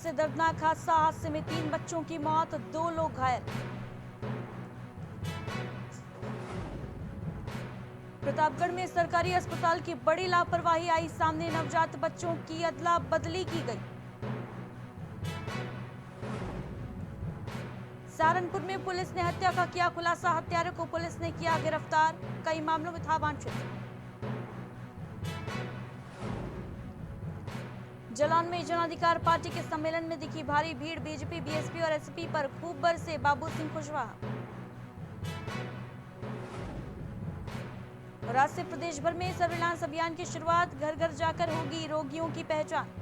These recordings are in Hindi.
से दर्दनाक हादसे में 3 बच्चों की मौत, 2 लोग घायल। प्रतापगढ़ में सरकारी अस्पताल की बड़ी लापरवाही आई सामने, नवजात बच्चों की अदला बदली की गई। सहारनपुर में पुलिस ने हत्या का किया खुलासा, हत्यारे को पुलिस ने किया गिरफ्तार, कई मामलों में था वांछित। जालौन में जन अधिकार पार्टी के सम्मेलन में दिखी भारी भीड़, बीजेपी, बीएसपी और एसपी पर खूब बरसे बाबू सिंह कुशवाहा। और आज से प्रदेश भर में सर्विलांस अभियान की शुरुआत, घर घर जाकर होगी रोगियों की पहचान।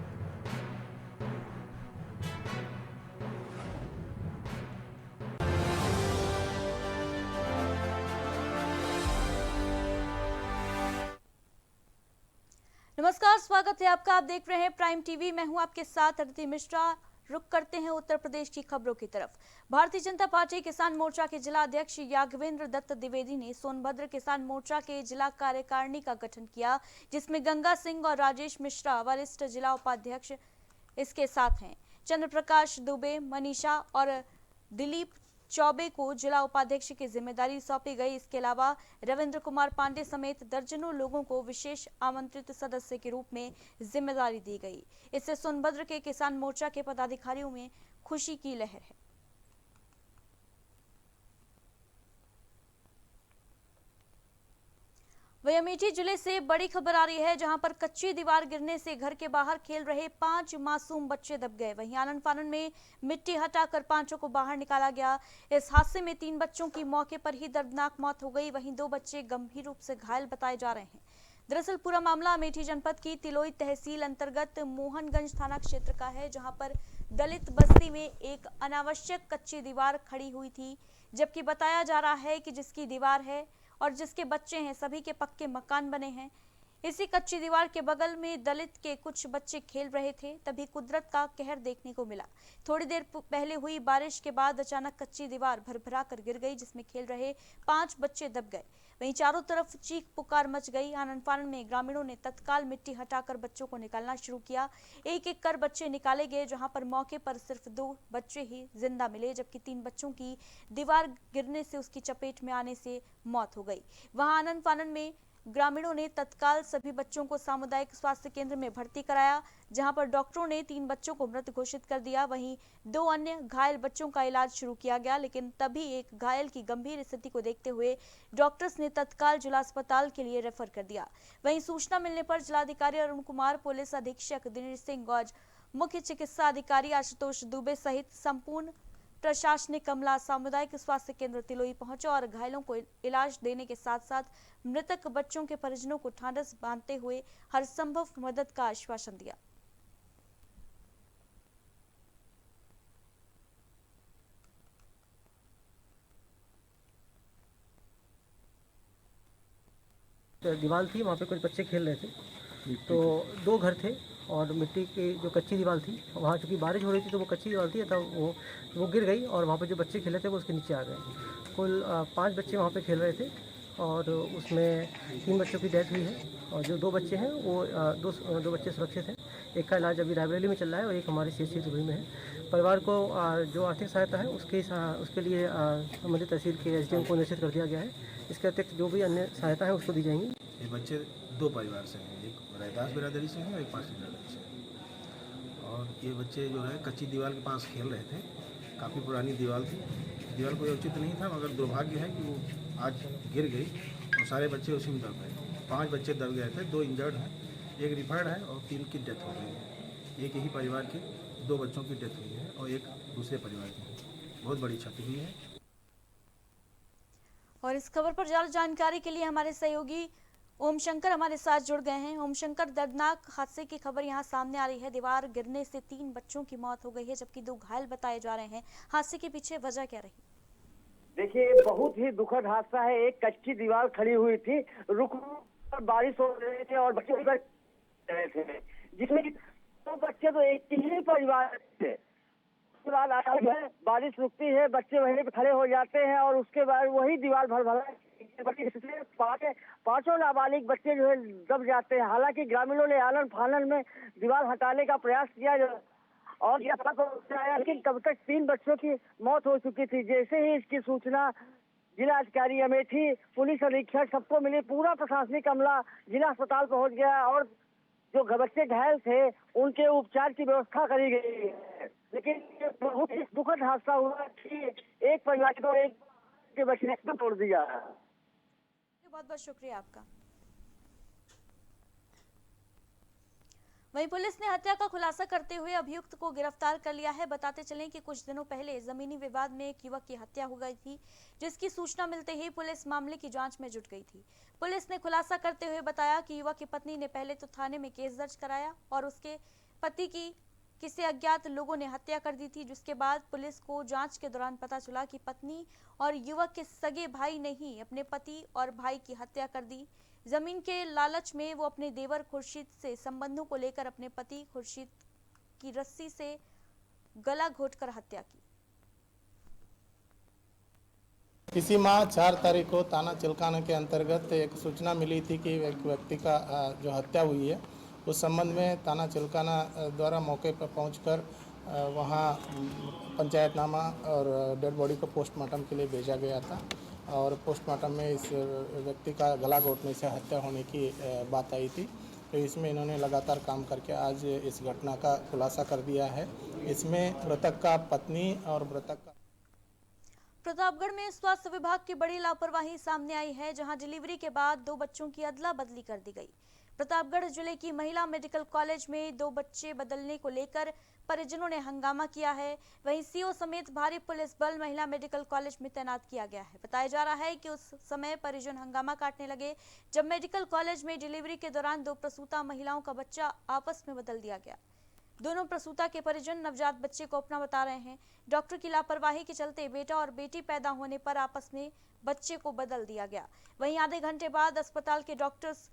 नमस्कार, स्वागत है आपका। आप देख रहे हैं प्राइम टीवी, मैं हूं आपके साथ अदिति मिश्रा। रुक करते हैं उत्तर प्रदेश की खबरों की तरफ। भारतीय जनता पार्टी किसान मोर्चा के जिला अध्यक्ष यादवेंद्र दत्त द्विवेदी ने सोनभद्र किसान मोर्चा के जिला कार्यकारिणी का गठन किया, जिसमें गंगा सिंह और राजेश मिश्रा वरिष्ठ जिला उपाध्यक्ष इसके साथ हैं। चंद्र प्रकाश दुबे, मनीषा और दिलीप चौबे को जिला उपाध्यक्ष की जिम्मेदारी सौंपी गई। इसके अलावा रविंद्र कुमार पांडे समेत दर्जनों लोगों को विशेष आमंत्रित सदस्य के रूप में जिम्मेदारी दी गई। इससे सोनभद्र के किसान मोर्चा के पदाधिकारियों में खुशी की लहर है। वहीं अमेठी जिले से बड़ी खबर आ रही है, जहां पर कच्ची दीवार गिरने से घर के बाहर खेल रहे 5 मासूम बच्चे दब गए। वहीं आनन फानन में मिट्टी हटाकर 5 को बाहर निकाला गया। इस हादसे में 3 बच्चों की मौके पर ही दर्दनाक मौत हो गई। वहीं 2 बच्चे गंभीर रूप से घायल बताए जा रहे हैं। दरअसल पूरा मामला अमेठी जनपद की तिलोई तहसील अंतर्गत मोहनगंज थाना क्षेत्र का है, जहां पर दलित बस्ती में एक अनावश्यक कच्ची दीवार खड़ी हुई थी, जबकि बताया जा रहा है कि जिसकी दीवार है और जिसके बच्चे हैं सभी के पक्के मकान बने हैं। इसी कच्ची दीवार के बगल में दलित के कुछ बच्चे खेल रहे थे, तभी कुदरत का कहर देखने को मिला। थोड़ी देर पहले हुई बारिश के बाद अचानक कच्ची दीवार भरभरा कर गिर गई, जिसमें खेल रहे 5 बच्चे दब गए। वहीं चारों तरफ चीख पुकार मच गई। आनन फानन में ग्रामीणों ने तत्काल मिट्टी हटाकर बच्चों को निकालना शुरू किया। एक एक कर बच्चे निकाले गए, जहां पर मौके पर सिर्फ 2 बच्चे ही जिंदा मिले, जबकि 3 बच्चों की दीवार गिरने से उसकी चपेट में आने से मौत हो गई। वहां आनन फानन में ग्रामीणों ने तत्काल सभी बच्चों को सामुदायिक स्वास्थ्य केंद्र में भर्ती कराया, जहां पर डॉक्टरों ने 3 बच्चों को मृत घोषित कर दिया। वहीं 2 अन्य घायल बच्चों का इलाज शुरू किया गया, लेकिन तभी एक घायल की गंभीर स्थिति को देखते हुए डॉक्टर्स ने तत्काल जिला अस्पताल के लिए रेफर कर दिया। वहीं सूचना मिलने पर जिलाधिकारी अरुण कुमार, पुलिस अधीक्षक दिनेश सिंह गौज, मुख्य चिकित्सा अधिकारी आशुतोष दुबे सहित संपूर्ण प्रशासनिक अमला सामुदायिक स्वास्थ्य केंद्र तिलोई पहुंचा और घायलों को इलाज देने के साथ साथ मृतक बच्चों के परिजनों को ढांढस बांधते हुए हर संभव मदद का आश्वासन दिया। दीवार थी, वहाँ पे कुछ बच्चे खेल रहे थे, तो 2 घर थे और मिट्टी की जो कच्ची दीवार थी, वहाँ चूँकि बारिश हो रही थी तो वो कच्ची दीवार थी, तो वो गिर गई और वहाँ पे जो बच्चे खेल रहे थे वो उसके नीचे आ गए। कुल 5 बच्चे वहाँ पे खेल रहे थे और उसमें 3 बच्चों की डेथ हुई है और जो 2 बच्चे हैं वो दो बच्चे सुरक्षित हैं। एक का इलाज अभी रायबरेली में चल रहा है और एक हमारे CHC दुबई में है। परिवार को जो आर्थिक सहायता है उसके लिए संबंधित तहसील के SDM को निश्चित कर दिया गया है। इसके अतिरिक्त जो भी अन्य सहायता है उसको दी जाएंगी। ये बच्चे 2 परिवार से हैं, एक रैदास बिरादरी से हैं और एक पासी बिरादरी से हैं। और ये बच्चे जो है कच्ची दीवार के पास खेल रहे थे। काफ़ी पुरानी दीवार थी, दीवार कोई उचित नहीं था, मगर दुर्भाग्य है कि वो आज गिर गई और सारे बच्चे उसी में दब गए। 5 बच्चे दब गए थे, 2 इंजर्ड हैं, एक रिफर्ड है और 3 की डेथ हो गई है। एक ही परिवार के 2 बच्चों की डेथ हुई है और एक दूसरे परिवार की है। बहुत बड़ी क्षति हुई है। और इस खबर पर ज्यादा जानकारी के लिए हमारे सहयोगी ओम शंकर हमारे साथ जुड़ गए हैं। ओम शंकर, दर्दनाक हादसे की खबर यहाँ सामने आ रही है। दीवार गिरने से 3 बच्चों की मौत हो गई है, जबकि 2 घायल बताए जा रहे हैं। हादसे के पीछे वजह क्या रही? देखिए, बहुत ही दुखद हादसा है। एक कच्ची दीवार खड़ी हुई थी, रुक कर बारिश हो रहे थे और बच्चे उधर रहे थे, जिसमें 2 बच्चे तो एक ही परिवार थे। बाद बारिश रुकती है, बच्चे वहीं पे खड़े हो जाते हैं और उसके बाद वही दीवार भरभरा पांचों नाबालिग बच्चे जो है दब जाते हैं। हालांकि ग्रामीणों ने आनन फानन में दीवार हटाने का प्रयास किया, और यह पता आया कि कब तक 3 बच्चों की मौत हो चुकी थी। जैसे ही इसकी सूचना जिला अधिकारी अमेठी, पुलिस अधीक्षक सबको मिली, पूरा प्रशासनिक अमला जिला अस्पताल पहुंच गया और जो बच्चे घायल थे उनके उपचार की व्यवस्था करी गई है। लेकिन ये बहुत ही दुखद हादसा हुआ कि एक परिवार को एक के बच्चे ने तोड़ दिया। बहुत बहुत शुक्रिया आपका। वहीं पुलिस ने हत्या का खुलासा करते हुए अभियुक्त को गिरफ्तार कर लिया है। बताते चलें कि कुछ दिनों पहले जमीनी विवाद में एक युवक की हत्या हो गई थी, जिसकी सूचना मिलते ही पुलिस मामले की जांच में जुट गई थी। पुलिस ने खुलासा करते हुए बताया कि युवक की पत्नी ने पहले तो थाने में केस दर्ज कराया और उसके पति की किसी अज्ञात लोगों ने हत्या कर दी थी, जिसके बाद पुलिस को जांच के दौरान पता चला कि पत्नी और युवक के सगे भाई ने ही अपने पति और भाई की हत्या कर दी। जमीन के लालच में वो अपने देवर खुर्शीद से संबंधों को लेकर अपने पति खुर्शीद की रस्सी से गला घोंटकर हत्या की। इसी माह 4 तारीख को थाना चिल्काना के अंतर्गत एक सूचना मिली थी कि एक व्यक्ति का जो हत्या हुई है, उस संबंध में थाना चिल्काना द्वारा मौके पर पहुंचकर वहां पंचायतनामा और डेड बॉडी को पोस्टमार्टम के लिए भेजा गया था और पोस्टमार्टम में इस व्यक्ति का गला घोंटने से हत्या होने की बात आई थी। तो इसमें इन्होंने लगातार काम करके आज इस घटना का खुलासा कर दिया है। इसमें मृतक का पत्नी और मृतक का प्रतापगढ़ में स्वास्थ्य विभाग की बड़ी लापरवाही सामने आई है, जहां डिलीवरी के बाद 2 बच्चों की अदला बदली कर दी गई। प्रतापगढ़ जिले की महिला मेडिकल कॉलेज में 2 बच्चे बदलने को लेकर परिजनों ने हंगामा किया है। वहीं सीओ समेत भारी पुलिस बल महिला मेडिकल कॉलेज में तैनात किया गया है। बताया जा रहा है कि उस समय परिजन हंगामा काटने लगे जब मेडिकल कॉलेज में डिलीवरी के दौरान 2 प्रसूता महिलाओं का बच्चा आपस में बदल दिया गया। दोनों प्रसूता के परिजन नवजात बच्चे को अपना बता रहे हैं। डॉक्टर की लापरवाही के चलते बेटा और बेटी पैदा होने पर आपस में बच्चे को बदल दिया गया। वहीं आधे घंटे बाद अस्पताल के डॉक्टर्स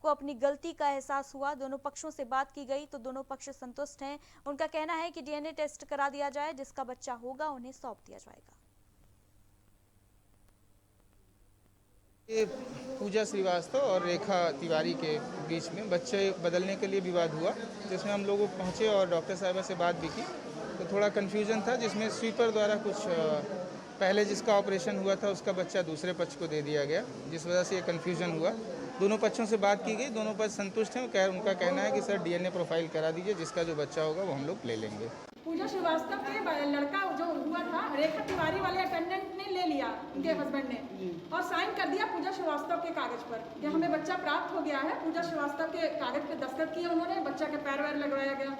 को अपनी गलती का एहसास हुआ। दोनों पक्षों से बात की गई तो दोनों पक्ष संतुष्ट हैं। उनका कहना है कि डीएनए टेस्ट करा दिया जाए, जिसका बच्चा होगा उन्हें सौंप दिया जाएगा। ये पूजा श्रीवास्तव और रेखा तिवारी के बीच में बच्चे बदलने के लिए विवाद हुआ, जिसमें हम लोग पहुंचे और डॉक्टर साहिबा से बात भी की तो थोड़ा कन्फ्यूजन था, जिसमें स्वीपर द्वारा कुछ पहले जिसका ऑपरेशन हुआ था उसका बच्चा दूसरे पक्ष को दे दिया गया, जिस वजह से ये कन्फ्यूजन हुआ। दोनों पक्षों से बात की गई, दोनों पक्ष संतुष्ट हैं। उनका कहना है कि सर डीएनए प्रोफाइल करा दीजिए, जिसका जो बच्चा होगा वो हम लोग ले लेंगे। पूजा श्रीवास्तव के लड़का जो हुआ था, रेखा तिवारी वाले अटेंडेंट ने ले लिया, उनके हस्बैंड ने, और साइन कर दिया पूजा श्रीवास्तव के कागज पर कि हमें बच्चा प्राप्त हो गया है। पूजा श्रीवास्तव के कागज पे दस्तखत किए उन्होंने, बच्चा के पैर वैर लगवाया गया।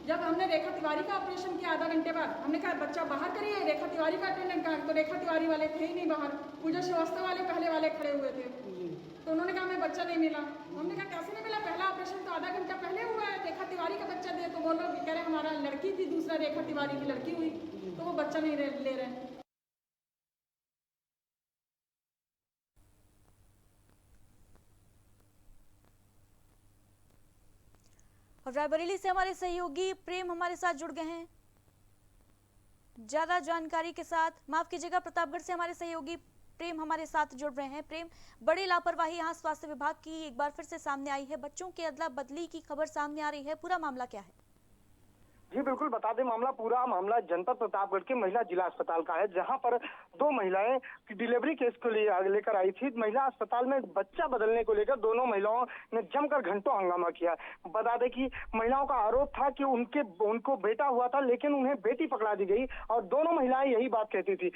जब हमने रेखा तिवारी का ऑपरेशन किया आधा घंटे बाद, हमने कहा बच्चा बाहर करिए, रेखा तिवारी का अटेंडेंट कहा, तो रेखा तिवारी वाले थे ही नहीं बाहर, पूजा श्रीवास्तव वाले पहले वाले खड़े हुए थे। तो उन्होंने कहा हमें बच्चा नहीं मिला। हमने कहा कैसे नहीं मिला, पहला ऑपरेशन तो आधा घंटा पहले हुआ है, रेखा तिवारी का बच्चा दे। तो वो लोग कह रहे हमारा लड़की थी, दूसरा रेखा तिवारी की लड़की हुई, तो वो बच्चा नहीं ले रहे। और रायबरेली से हमारे सहयोगी प्रेम हमारे साथ जुड़ गए हैं ज्यादा जानकारी के साथ। माफ कीजिएगा, प्रतापगढ़ से हमारे सहयोगी प्रेम हमारे साथ जुड़ रहे हैं। प्रेम, बड़ी लापरवाही यहाँ स्वास्थ्य विभाग की एक बार फिर से सामने आई है। बच्चों के अदला बदली की खबर सामने आ रही है, पूरा मामला क्या है? जी बिल्कुल, बता दें पूरा मामला जनपद प्रतापगढ़ के महिला जिला अस्पताल का है, जहां पर 2 महिलाएं डिलीवरी केस को लेकर आई थी। महिला अस्पताल में बच्चा बदलने को लेकर दोनों महिलाओं ने जमकर घंटों हंगामा किया। बता दें कि महिलाओं का आरोप था कि उनको बेटा हुआ था, लेकिन उन्हें बेटी पकड़ा दी गई और दोनों महिलाएं यही बात कहती थी।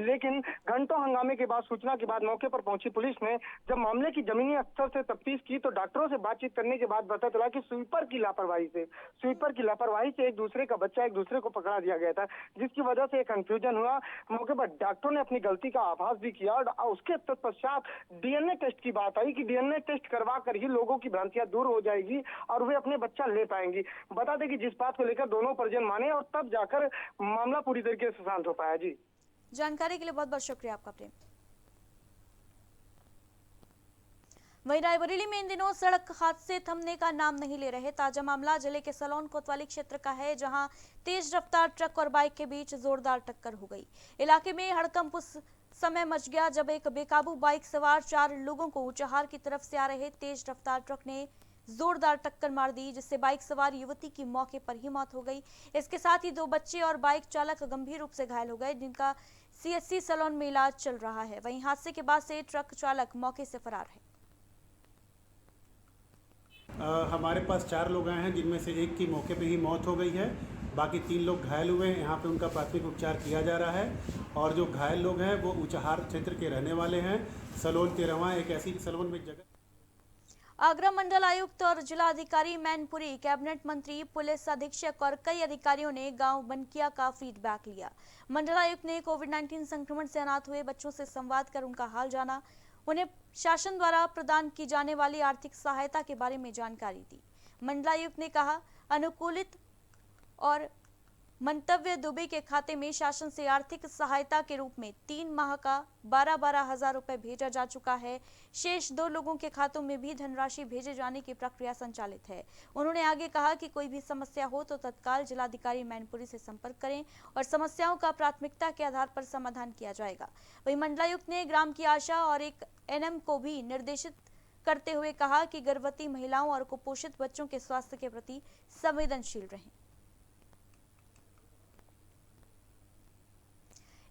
लेकिन घंटों हंगामे के बाद, सूचना के बाद मौके पर पहुंची पुलिस ने जब मामले की जमीनी स्तर से तफ्तीश की तो डॉक्टरों से बातचीत करने के बाद पता चला कि स्वीपर की लापरवाही से दूसरे का बच्चा एक दूसरे को पकड़ा दिया गया था, जिसकी वजह से कंफ्यूजन हुआ। मौके पर डॉक्टरों ने अपनी गलती का आभास भी किया और उसके तत्पश्चात डीएनए टेस्ट की बात आई कि डीएनए टेस्ट करवा कर ही लोगों की भ्रांतियां दूर हो जाएगी और वे अपने बच्चा ले पाएंगी। बता दें कि जिस बात को लेकर दोनों परिजन माने और तब जाकर मामला पूरी तरीके से शांत हो पाया। जी, जानकारी के लिए बहुत बहुत शुक्रिया आपका प्रेम। वहीं रायबरेली में इन दिनों सड़क हादसे थमने का नाम नहीं ले रहे। ताजा मामला जिले के सलोन कोतवाली क्षेत्र का है, जहां तेज रफ्तार ट्रक और बाइक के बीच जोरदार टक्कर हो गई। इलाके में हड़कंप उस समय मच गया जब एक बेकाबू बाइक सवार 4 लोगों को ऊंचाहार की तरफ से आ रहे तेज रफ्तार ट्रक ने जोरदार टक्कर मार दी, जिससे बाइक सवार युवती की मौके पर ही मौत हो गई। इसके साथ ही 2 बच्चे और बाइक चालक गंभीर रूप से घायल हो गए, जिनका सीएचसी सलोन में इलाज चल रहा है। वहीं हादसे के बाद से ट्रक चालक मौके से फरार है। हमारे पास 4 लोग आए हैं, जिनमें से एक की मौके पे ही मौत हो गई है। बाकी 3 लोग घायल हुए हैं। यहाँ पे उनका प्राथमिक उपचार किया जा रहा है और जो घायल लोग हैं वो ऊंचाहार क्षेत्र के रहने वाले हैं। सलोन 13वां एक ऐसी सलोन में जगह। आगरा मंडल आयुक्त और जिलाधिकारी मैनपुरी, कैबिनेट मंत्री, पुलिस अधीक्षक और कई अधिकारियों ने गांव बनकिया का फीडबैक लिया। मंडल आयुक्त ने कोविड-19 संक्रमण से अनाथ हुए बच्चों से संवाद कर उनका हाल जाना, उन्हें शासन द्वारा प्रदान की जाने वाली आर्थिक सहायता के बारे में जानकारी दी। मंडलायुक्त ने कहा, अनुकूलित और मंतव्य दुबे के खाते में शासन से आर्थिक सहायता के रूप में 3 माह का 12-12 हजार रुपए भेजा जा चुका है। शेष 2 लोगों के खातों में भी धनराशि भेजे जाने की प्रक्रिया संचालित है। उन्होंने आगे कहा कि कोई भी समस्या हो तो तत्काल जिलाधिकारी मैनपुरी से संपर्क करें और समस्याओं का प्राथमिकता के आधार पर समाधान किया जाएगा। वहीं मंडलायुक्त ने ग्राम की आशा और एक एनएम को भी निर्देशित करते हुए कहा कि गर्भवती महिलाओं और कुपोषित बच्चों के स्वास्थ्य के प्रति संवेदनशील रहें।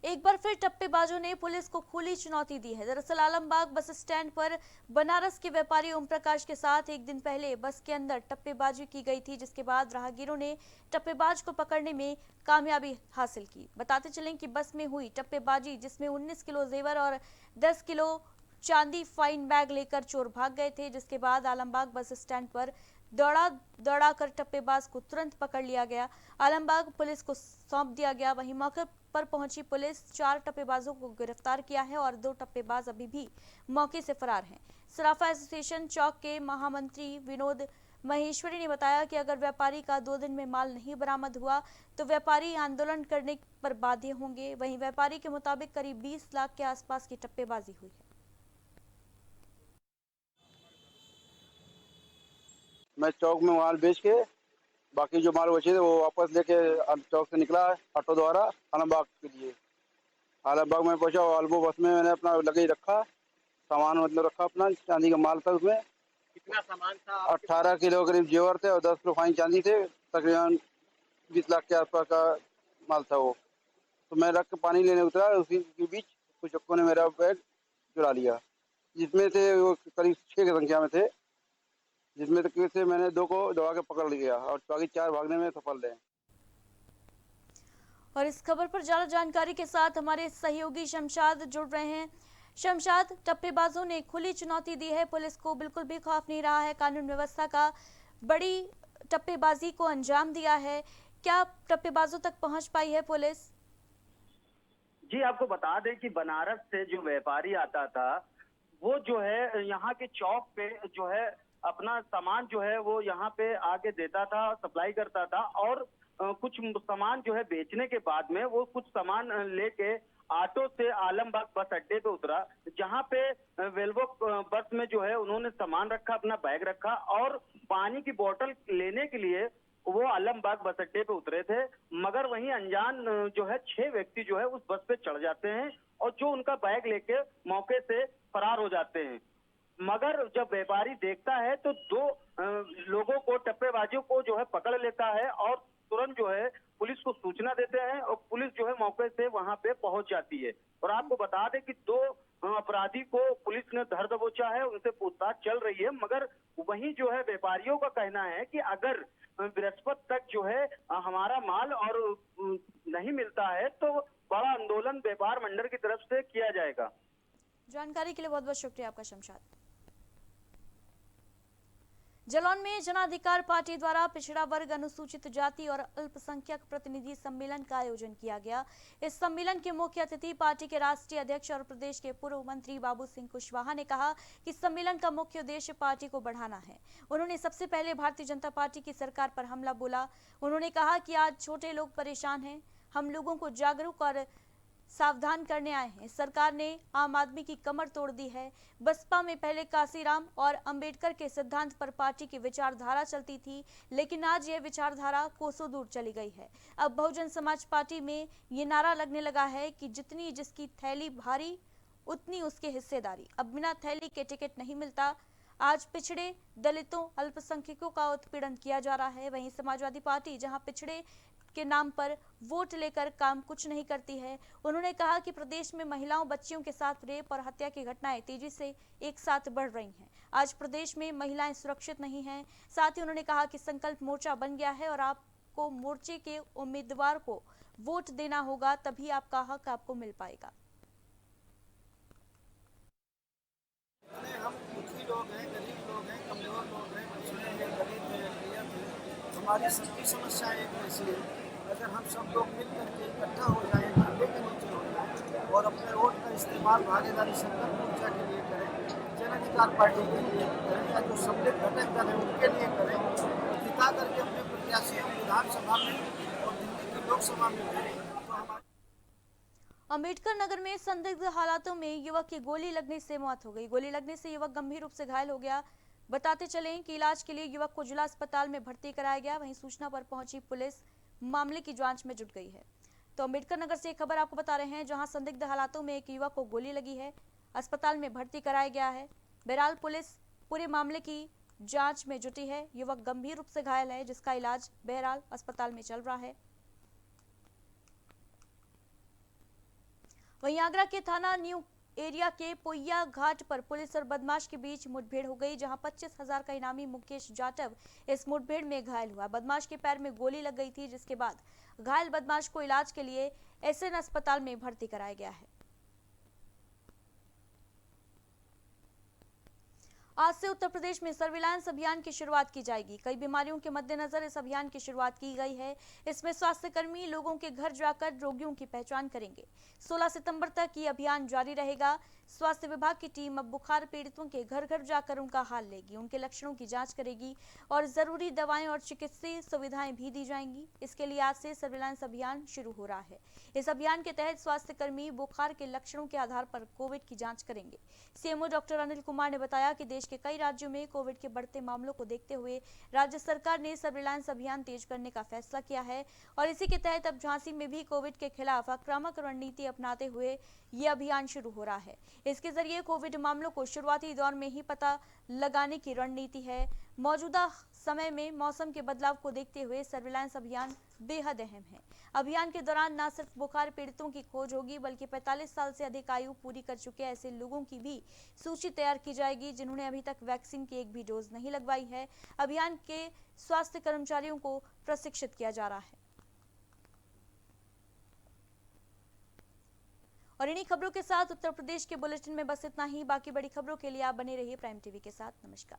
एक बार फिर टप्पेबाजों ने पुलिस को खुली चुनौती दी है। दरअसल आलमबाग बस स्टैंड पर बनारस के व्यापारी ओम प्रकाश के साथ एक दिन पहले बस के अंदर टप्पेबाजी की गई थी, जिसके बाद राहगीरों ने टप्पेबाज को पकड़ने में कामयाबी हासिल की। बताते चलें कि बस में हुई टप्पेबाजी, जिसमें 19 किलो जेवर और 10 किलो चांदी फाइन बैग लेकर चोर भाग गए थे, जिसके बाद आलमबाग बस स्टैंड पर दौड़ा कर टप्पेबाज को तुरंत पकड़ लिया गया। आलमबाग पुलिस को सौंप दिया गया। वहीं मौके पर पहुंची पुलिस 4 टप्पेबाजों को गिरफ्तार किया है और 2 टप्पेबाज अभी भी मौके से फरार हैं। सराफा एसोसिएशन चौक के महामंत्री विनोद महेश्वरी ने बताया कि अगर व्यापारी का 2 दिन में माल नहीं बरामद हुआ तो व्यापारी आंदोलन करने पर बाध्य होंगे। वहीं व्यापारी के मुताबिक करीब 20 लाख के आसपास की टप्पेबाजी हुई है। मैं चौक में माल बेच के बाकी जो माल बचे थे वो वापस लेके चौक से निकला ऑटो द्वारा आलमबाग के लिए। आलमबाग में पहुंचा, आलमो बस में मैंने अपना लगे ही रखा सामान, मतलब रखा अपना चांदी का माल था। उसमें कितना सामान था? 18 किलो करीब जेवर थे और 10 किलो फाइन चांदी थे। तकरीबन 20 लाख के आसपास का माल था वो। तो मैं रख के पानी लेने उतरा, उसी के बीच कुछ चक्कों ने मेरा बैग चुरा लिया, जिसमें थे वो करीब 6 की संख्या में थे, जिसमें से मैंने 2 को दौड़ा के पकड़ लिया और बाकी 4 भागने में सफल रहे। और इस खबर पर ज्यादा जानकारी के साथ हमारे सहयोगी शमशाद जुड़ रहे हैं। शमशाद, टप्पेबाजों ने खुली चुनौती दी है, पुलिस को बिल्कुल भी खौफ नहीं रहा है, कानून व्यवस्था का बड़ी टप्पेबाजी को अंजाम दिया है। क्या टप्पेबाजों तक पहुंच पाई है पुलिस? जी, आपको बता दें कि बनारस से जो व्यापारी आता था वो जो है यहाँ के चौक पे जो है अपना सामान जो है वो यहाँ पे आगे देता था, सप्लाई करता था और कुछ सामान जो है बेचने के बाद में वो कुछ सामान लेके ऑटो से आलमबाग बस अड्डे पे उतरा, जहाँ पे वेल्वो बस में जो है उन्होंने सामान रखा, अपना बैग रखा और पानी की बोतल लेने के लिए वो आलमबाग बस अड्डे पे उतरे थे। मगर वहीं अनजान जो है 6 व्यक्ति जो है उस बस पे चढ़ जाते हैं और जो उनका बैग लेके मौके से फरार हो जाते हैं। मगर जब व्यापारी देखता है तो 2 लोगों को, टप्पेबाजियों को जो है पकड़ लेता है और तुरंत जो है पुलिस को सूचना देते हैं और पुलिस जो है मौके से वहां पे पहुंच जाती है। और आपको बता दें कि 2 अपराधी को पुलिस ने धर दबोचा है, उनसे पूछताछ चल रही है। मगर वहीं जो है व्यापारियों का कहना है कि अगर बृहस्पति तक जो है हमारा माल और नहीं मिलता है तो बड़ा आंदोलन व्यापार मंडल की तरफ से किया जाएगा। जानकारी के लिए बहुत बहुत शुक्रिया आपका शमशाद। जालौन में जन अधिकार पार्टी द्वारा पिछड़ा वर्ग, अनुसूचित जाति और अल्पसंख्यक प्रतिनिधि सम्मेलन का आयोजन किया गया। इस सम्मेलन के मुख्य अतिथि पार्टी के राष्ट्रीय अध्यक्ष और प्रदेश के पूर्व मंत्री बाबू सिंह कुशवाहा ने कहा कि सम्मेलन का मुख्य उद्देश्य पार्टी को बढ़ाना है। उन्होंने सबसे पहले भारतीय जनता पार्टी की सरकार पर हमला बोला। उन्होंने कहा कि आज छोटे लोग परेशान हैं, हम लोगों को जागरूक और सावधान करने आए हैं। सरकार ने आम आदमी की कमर तोड़ दी है। बसपा में पहले काशीराम और अंबेडकर के सिद्धांत पर पार्टी की विचारधारा चलती थी, लेकिन आज यह विचारधारा कोसों दूर चली गई है। अब बहुजन समाज पार्टी में ये नारा लगने लगा है कि जितनी जिसकी थैली भारी उतनी उसकी हिस्सेदारी। अब बिना थैली के टिकट नहीं मिलता। आज पिछड़े, दलितों, अल्पसंख्यकों का उत्पीड़न किया जा रहा है। वहीं समाजवादी पार्टी जहां पिछड़े के नाम पर वोट लेकर काम कुछ नहीं करती है। उन्होंने कहा कि प्रदेश में महिलाओं, बच्चियों के साथ रेप और हत्या की घटनाएं तेजी से एक साथ बढ़ रही हैं। आज प्रदेश में महिलाएं सुरक्षित नहीं हैं। साथ ही उन्होंने कहा कि संकल्प मोर्चा बन गया है और आपको मोर्चे के उम्मीदवार को वोट देना होगा, तभी आपका हक आपको मिल पाएगा। हम दुखी लोग हैं, गरीब लोग हैं, कमजोर लोग हैं, पिछड़े हैं, दलित हैं, अल्पसंख्यक हैं। हमारी सबकी समस्याएं एक जैसी है। अगर हम सब लोग मिल करके इकट्ठा हो जाएं, झंडे के नीचे हो जाएं और अपने वोट का इस्तेमाल भागीदारी संकल्प मोर्चा के लिए करें, जन अधिकार पार्टी के लिए करें या जो सम्मिलित घटक दल है उनके लिए करें, जिता करके अपने प्रत्याशी हम विधानसभा में और दिल्ली की लोकसभा में भेजें तो हमारे। अम्बेडकर नगर में संदिग्ध हालातों में युवक की गोली लगने से मौत हो गई। गोली लगने से युवक गंभीर रूप से घायल हो गया। बताते चलें कि इलाज के लिए युवक को जिला अस्पताल में भर्ती कराया गया। वहीं सूचना पर पहुंची पुलिस मामले की जांच में जुट गई है। तो अम्बेडकर नगर से एक खबर आपको बता रहे हैं, जहां संदिग्ध हालातों में एक युवक को गोली लगी है, अस्पताल में भर्ती कराया गया है। बहरहाल पुलिस पूरे मामले की जाँच में जुटी है। युवक गंभीर रूप से घायल है, जिसका इलाज बहरहाल अस्पताल में चल रहा है। वहीं आगरा के थाना न्यू एरिया के पोइया घाट पर पुलिस और बदमाश के बीच मुठभेड़ हो गई, जहां 25,000 का इनामी मुकेश जाटव इस मुठभेड़ में घायल हुआ। बदमाश के पैर में गोली लग गई थी, जिसके बाद घायल बदमाश को इलाज के लिए एसएन अस्पताल में भर्ती कराया गया है। आज से उत्तर प्रदेश में सर्विलांस अभियान की शुरुआत की जाएगी। कई बीमारियों के मद्देनजर इस अभियान की शुरुआत की गई है। इसमें स्वास्थ्यकर्मी लोगों के घर जाकर रोगियों की पहचान करेंगे। 16 सितंबर तक ये अभियान जारी रहेगा। स्वास्थ्य विभाग की टीम अब बुखार पीड़ितों के घर घर जाकर उनका हाल लेगी, उनके लक्षणों की जांच करेगी और जरूरी दवाएं और चिकित्सीय सुविधाएं भी दी जाएंगी। इसके लिए आज से सर्विलांस अभियान शुरू हो रहा है। इस अभियान के तहत स्वास्थ्यकर्मी बुखार के लक्षणों के आधार पर कोविड की जाँच करेंगे। सीएमओ डॉक्टर अनिल कुमार ने बताया कि देश के कई राज्यों में कोविड के बढ़ते मामलों को देखते हुए राज्य सरकार ने सर्विलांस अभियान तेज करने का फैसला किया है और इसी के तहत अब झांसी में भी कोविड के खिलाफ आक्रामक रणनीति अपनाते हुए ये अभियान शुरू हो रहा है। इसके जरिए कोविड मामलों को शुरुआती दौर में ही पता लगाने की रणनीति है। मौजूदा समय में मौसम के बदलाव को देखते हुए सर्विलांस अभियान बेहद अहम है। अभियान के दौरान न सिर्फ बुखार पीड़ितों की खोज होगी, बल्कि 45 साल से अधिक आयु पूरी कर चुके ऐसे लोगों की भी सूची तैयार की जाएगी, जिन्होंने अभी तक वैक्सीन की एक भी डोज नहीं लगवाई है। अभियान के स्वास्थ्य कर्मचारियों को प्रशिक्षित किया जा रहा है। और इन्हीं खबरों के साथ उत्तर प्रदेश के बुलेटिन में बस इतना ही। बाकी बड़ी खबरों के लिए आप बने रहिए प्राइम टीवी के साथ। नमस्कार।